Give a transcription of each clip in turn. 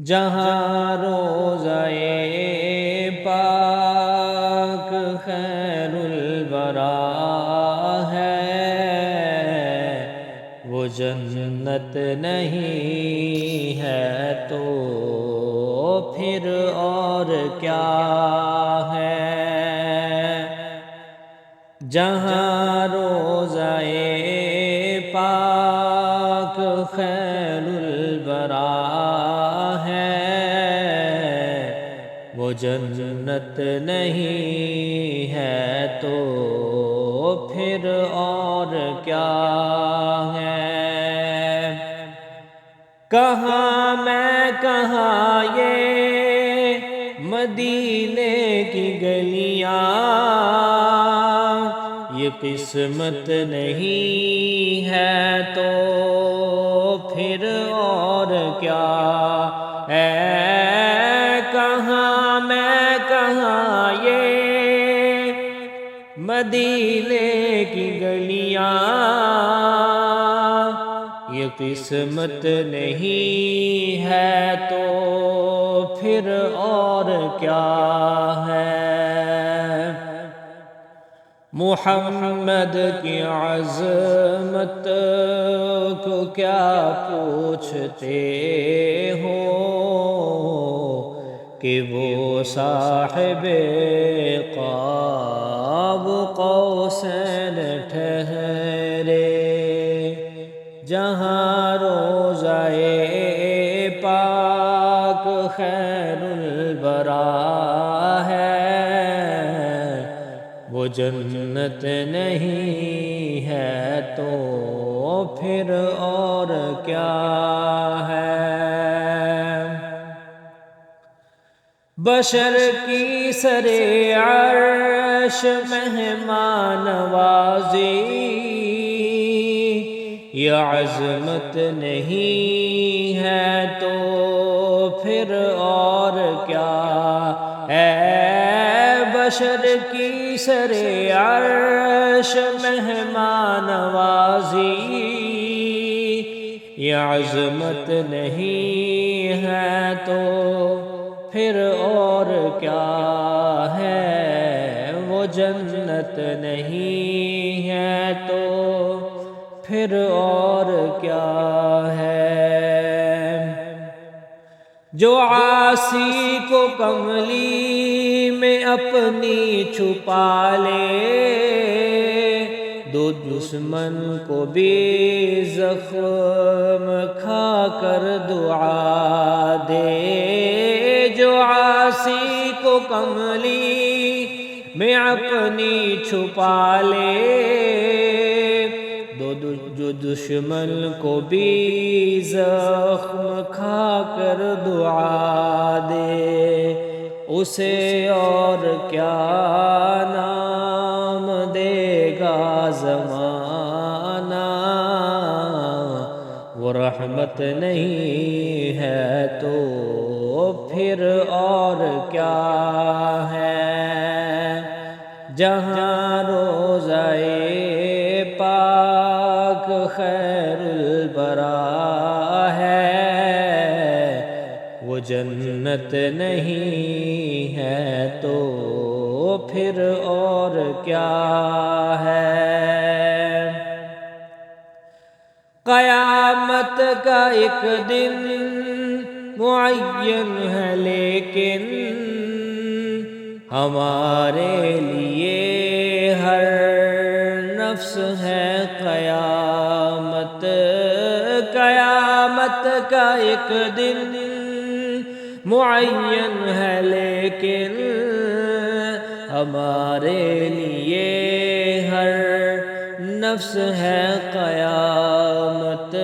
جہاں روضہ پاک خیر الورا ہے، وہ جنت نہیں ہے تو پھر اور کیا ہے؟ جہاں روضہ پاک خیر الورا ہے، وہ جنت نہیں ہے تو پھر اور کیا ہے؟ کہاں میں کہاں یہ مدینے کی گلیاں، یہ قسمت نہیں ہے تو پھر اور کیا ہے؟ کہاں میں کہاں یہ مدینے کی گلیاں، یہ قسمت نہیں ہے تو پھر اور کیا ہے؟ محمد کی عظمت کو کیا پوچھتے ہو کہ وہ صاحب قاب قوسین ٹھہرے؟ جہاں روضہ پاک خیر الورا ہے، وہ جنت نہیں ہے تو پھر اور کیا ہے؟ بشر کی سر عرش مہمان نوازی، یہ عظمت نہیں ہے تو پھر اور کیا ہے؟ بشر کی سر عرش مہمان نوازی، یہ عظمت نہیں ہے تو پھر اور کیا ہے؟ وہ جنت نہیں ہے تو پھر اور کیا ہے؟ جو عاصی کو کملی میں اپنی چھپا لے، دو دشمن کو بھی زخم کھا کر دعا دے۔ جو عاصی کو کملی میں اپنی چھپا لے، جو دشمن کو بھی زخم کھا کر دعا دے، اسے اور کیا نام دے گا زمانہ؟ وہ رحمت نہیں ہے تو پھر اور کیا ہے؟ جہاں روضہ پاک خیر الورا ہے، وہ جنت نہیں ہے تو پھر اور کیا ہے؟ قیامت کا ایک دن معین ہے لیکن ہمارے لیے ہر نفس ہے قیامت۔ قیامت کا ایک دن معین ہے لیکن ہمارے لیے ہر نفس ہے قیامت۔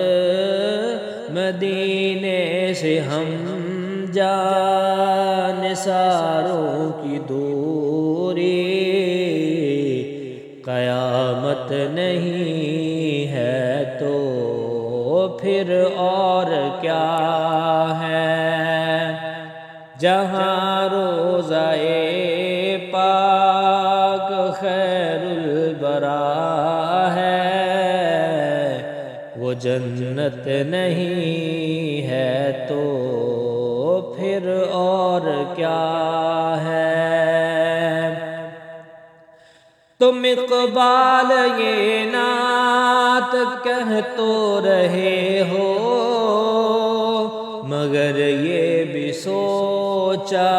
مدینے سے ہم جانثاروں کی دوری، قیامت نہیں ہے تو پھر اور کیا ہے؟ جہاں روضہ پاک خیر الورا ہے، وہ جنت نہیں ہے تو پھر اور کیا ہے؟ تم اقبال یہ نعت کہہ تو رہے ہو، مگر یہ بھی سوچا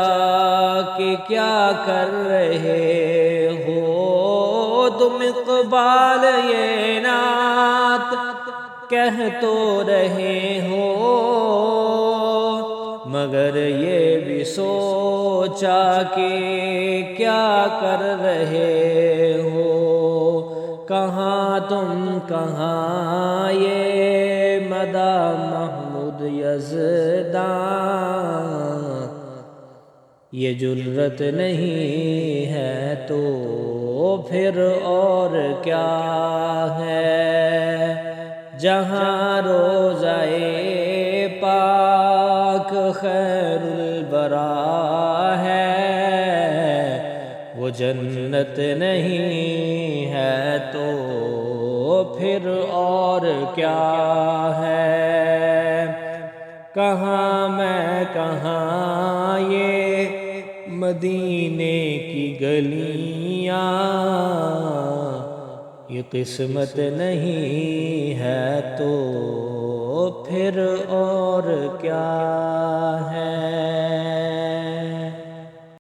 کہ کیا کر رہے ہو؟ تم اقبال یہ نعت کہہ تو رہے ہو، مگر یہ بھی سوچا کہ کیا کر رہے ہو؟ کہاں تم کہاں یہ مدح محمود یزداں، یہ جرت نہیں ہے تو پھر اور کیا ہے؟ جہاں روضہ پاک خیر البرا ہے، وہ جنت نہیں ہے تو پھر اور کیا ہے؟ کہاں میں کہاں یہ مدینے کی گلیاں، یہ قسمت نہیں ہے تو پھر اور کیا ہے؟